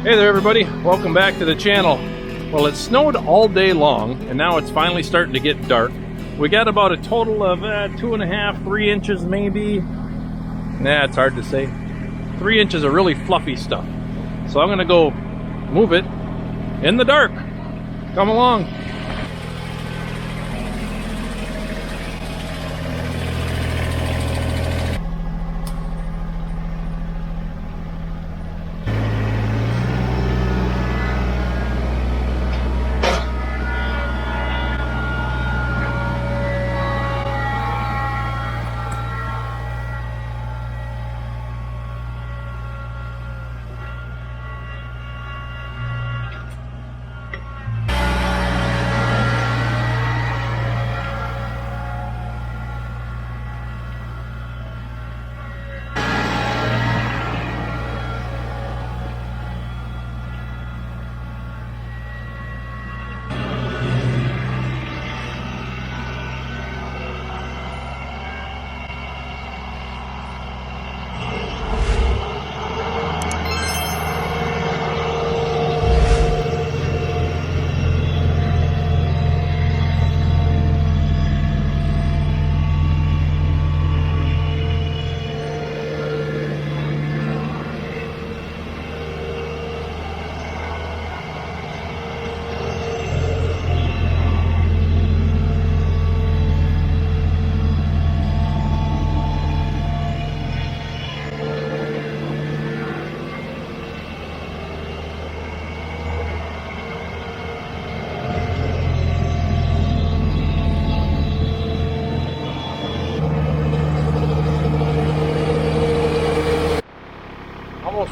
Hey there everybody, welcome back to the channel. Well, it snowed all day long and now it's finally starting to get dark. We got about a total of 2.5, 3 inches maybe. Nah, it's hard to say. 3 inches of really fluffy stuff. So I'm gonna go move it in the dark. Come along.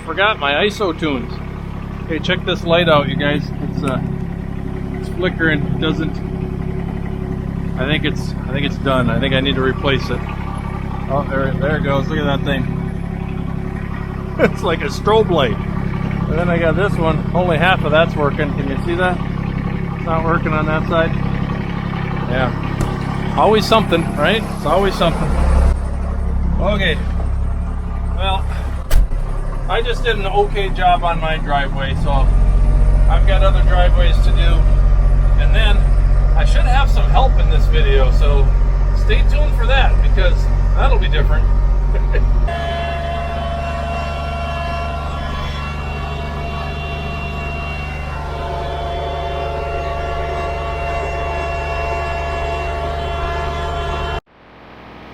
Forgot my ISO tunes. Okay, check this light out, you guys. It's flickering. It doesn't. I think it's done. I think I need to replace it. Oh, there it goes. Look at that thing. It's like a strobe light. And then I got this one. Only half of that's working. Can you see that? It's not working on that side. Yeah. Always something, right? It's always something. Okay. Well, I just did an okay job on my driveway, so I've got other driveways to do. And then I should have some help in this video, so stay tuned for that because that'll be different.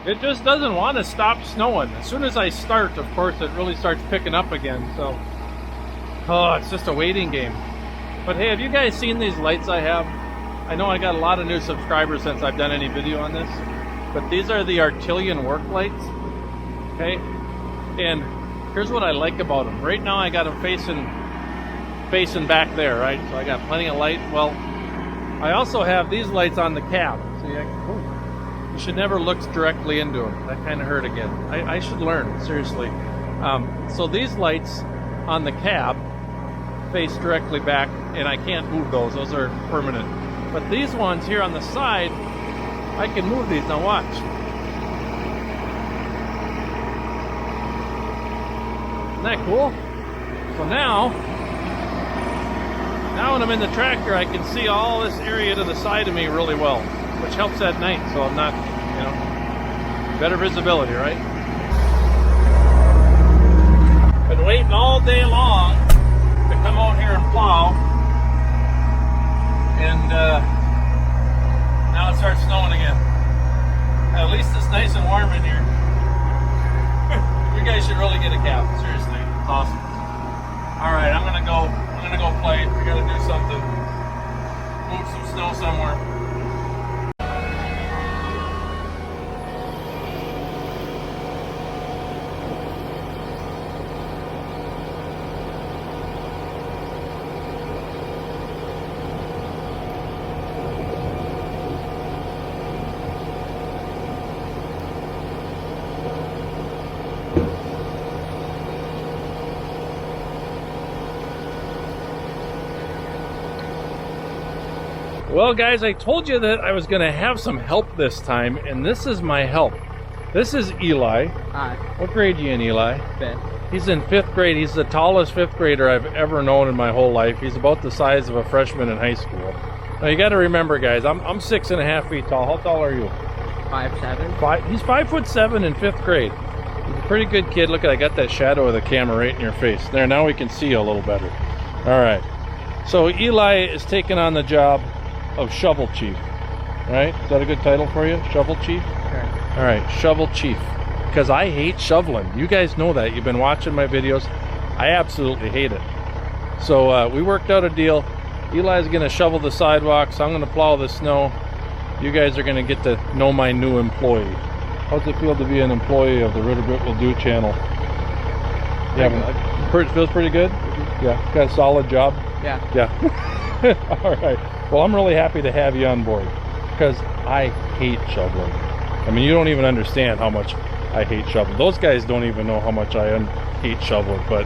It just doesn't want to stop snowing. As soon as I start, of course, it really starts picking up again. So, oh, it's just a waiting game. But hey, have you guys seen these lights I have? I know I got a lot of new subscribers since I've done any video on this. But these are the Artillian Work Lights. Okay? And here's what I like about them. Right now I got them facing back there, right? So I got plenty of light. Well, I also have these lights on the cab. See, you should never look directly into them. That kind of hurt again. I should learn, seriously. So these lights on the cab face directly back, and I can't move those. Those are permanent. But these ones here on the side, I can move these. Now watch. Isn't that cool? So now when I'm in the tractor, I can see all this area to the side of me really well, which helps at night, so I'm not, better visibility, right? Been waiting all day long to come out here and plow, and now it starts snowing again. At least it's nice and warm in here. You guys should really get a cap, seriously, it's awesome. All right, I'm gonna go play. We gotta do something. Move some snow somewhere. Well guys, I told you that I was going to have some help this time, and this is my help. This is Eli. Hi. What grade are you in, Eli? Ben. He's in 5th grade. He's the tallest 5th grader I've ever known in my whole life. He's about the size of a freshman in high school. Now you got to remember, guys, I'm 6.5 feet tall. How tall are you? 5'7". He's 5'7" in 5th grade. He's a pretty good kid. Look, I got that shadow of the camera right in your face. There, now we can see you a little better. All right. So Eli is taking on the job of Shovel Chief. Right? Is that a good title for you? Shovel Chief? Sure. All right, Shovel Chief. Because I hate shoveling. You guys know that. You've been watching my videos. I absolutely hate it. So we worked out a deal. Eli's going to shovel the sidewalks. I'm going to plow the snow. You guys are going to get to know my new employee. How's it feel to be an employee of the Ritter Will Do channel? Yeah, feels pretty good? Yeah, got a solid job? Yeah. Yeah. All right. Well, I'm really happy to have you on board because I hate shoveling. I mean, you don't even understand how much I hate shoveling. Those guys don't even know how much I hate shoveling, but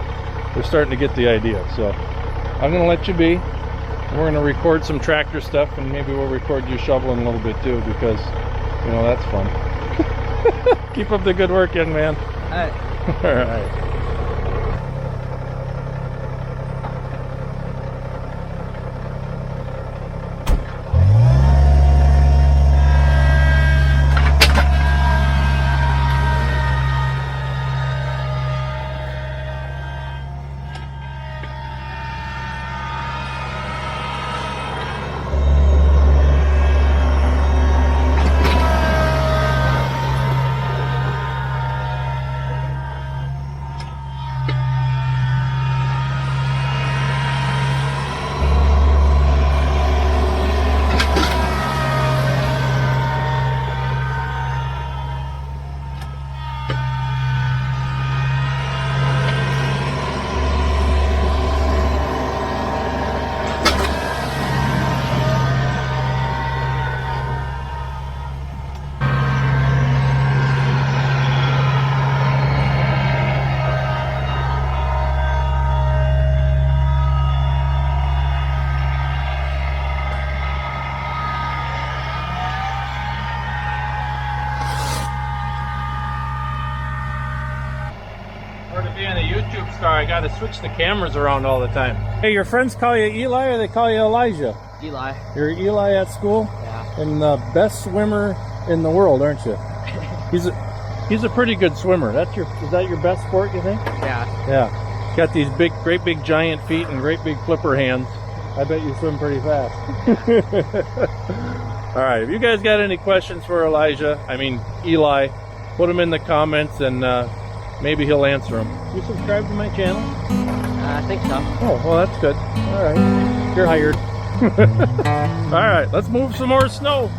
they're starting to get the idea. So I'm going to let you be. We're going to record some tractor stuff, and maybe we'll record you shoveling a little bit too, because, you know, that's fun. Keep up the good work, young man. All right. All right. I gotta switch the cameras around all the time. Hey, your friends call you Eli or they call you Elijah? Eli. You're Eli at school? Yeah. And the best swimmer in the world, aren't you? He's a pretty good swimmer. Is that your best sport, you think? Yeah. Yeah. Got these great big giant feet and great big flipper hands. I bet you swim pretty fast. All right, if you guys got any questions for Eli, put them in the comments and maybe he'll answer them. You subscribe to my channel? I think so. Oh, well, that's good. All right. You're hired. All right, let's move some more snow.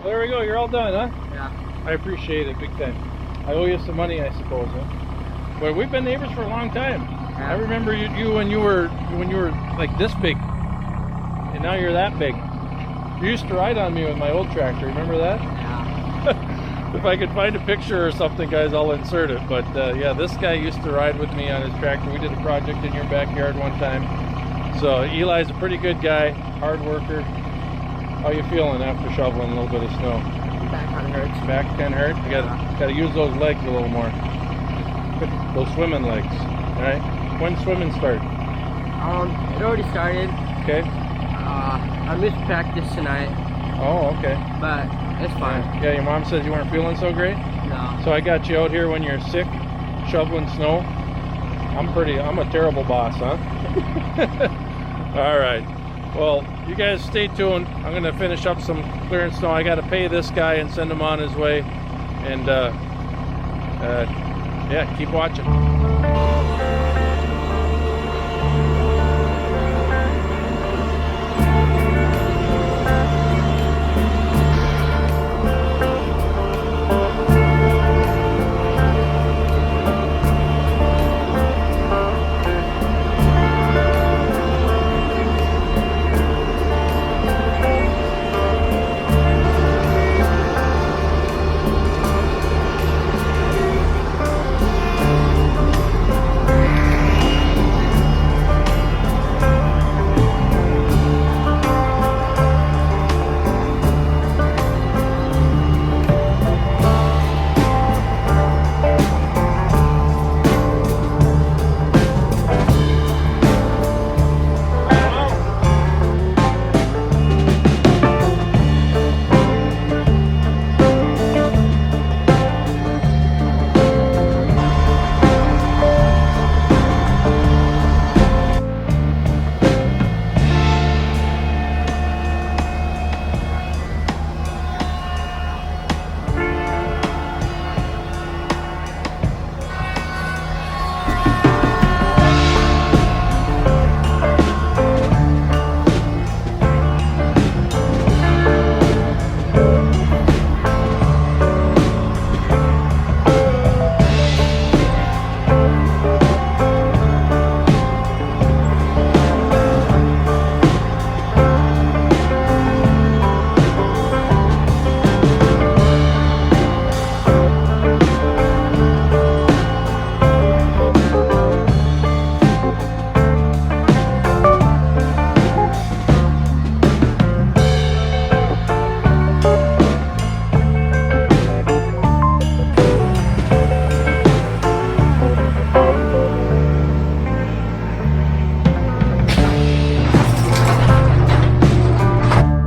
There we go, you're all done, huh? Yeah. I appreciate it big time. I owe you some money, I suppose, huh? But we've been neighbors for a long time. I remember you when you were like this big, and now you're that big. You used to ride on me with my old tractor. Remember that? Yeah. If I could find a picture or something, guys, I'll insert it. But yeah, this guy used to ride with me on his tractor. We did a project in your backyard one time. So Eli's a pretty good guy, hard worker. How you feeling after shoveling a little bit of snow? Back kind of hurts. Back kind of hurt? You gotta use those legs a little more. Those swimming legs. All right. When swimming start? It already started. Okay. I missed practice tonight. Oh, okay. But it's fine. Yeah, your mom says you weren't feeling so great? No. So I got you out here when you're sick, shoveling snow. I'm a terrible boss, huh? All right. Well, you guys stay tuned. I'm going to finish up some clearing snow. I got to pay this guy and send him on his way. And yeah, keep watching.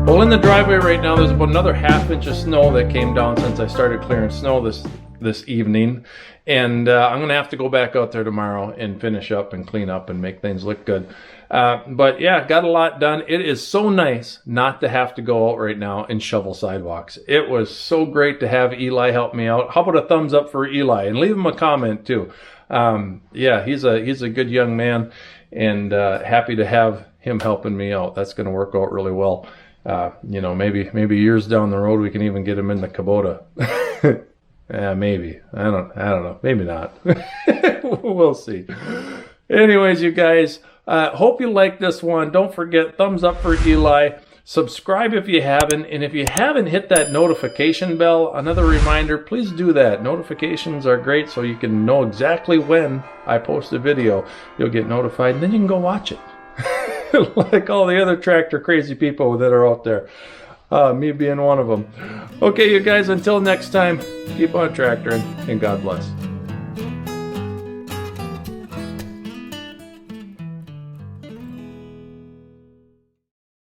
Well, in the driveway right now, there's about another ½ inch of snow that came down since I started clearing snow this evening. And I'm going to have to go back out there tomorrow and finish up and clean up and make things look good. But yeah, got a lot done. It is so nice not to have to go out right now and shovel sidewalks. It was so great to have Eli help me out. How about a thumbs up for Eli? And leave him a comment too. Yeah, he's a good young man, and happy to have him helping me out. That's going to work out really well. You know, maybe years down the road we can even get him in the Kubota. Yeah, maybe. I don't know. Maybe not. We'll see. Anyways, you guys, hope you like this one. Don't forget, thumbs up for Eli. Subscribe if you haven't. And if you haven't hit that notification bell, another reminder, please do that. Notifications are great so you can know exactly when I post a video. You'll get notified, and then you can go watch it. Like all the other tractor crazy people that are out there. Me being one of them. Okay, you guys, until next time, keep on tractoring, and God bless.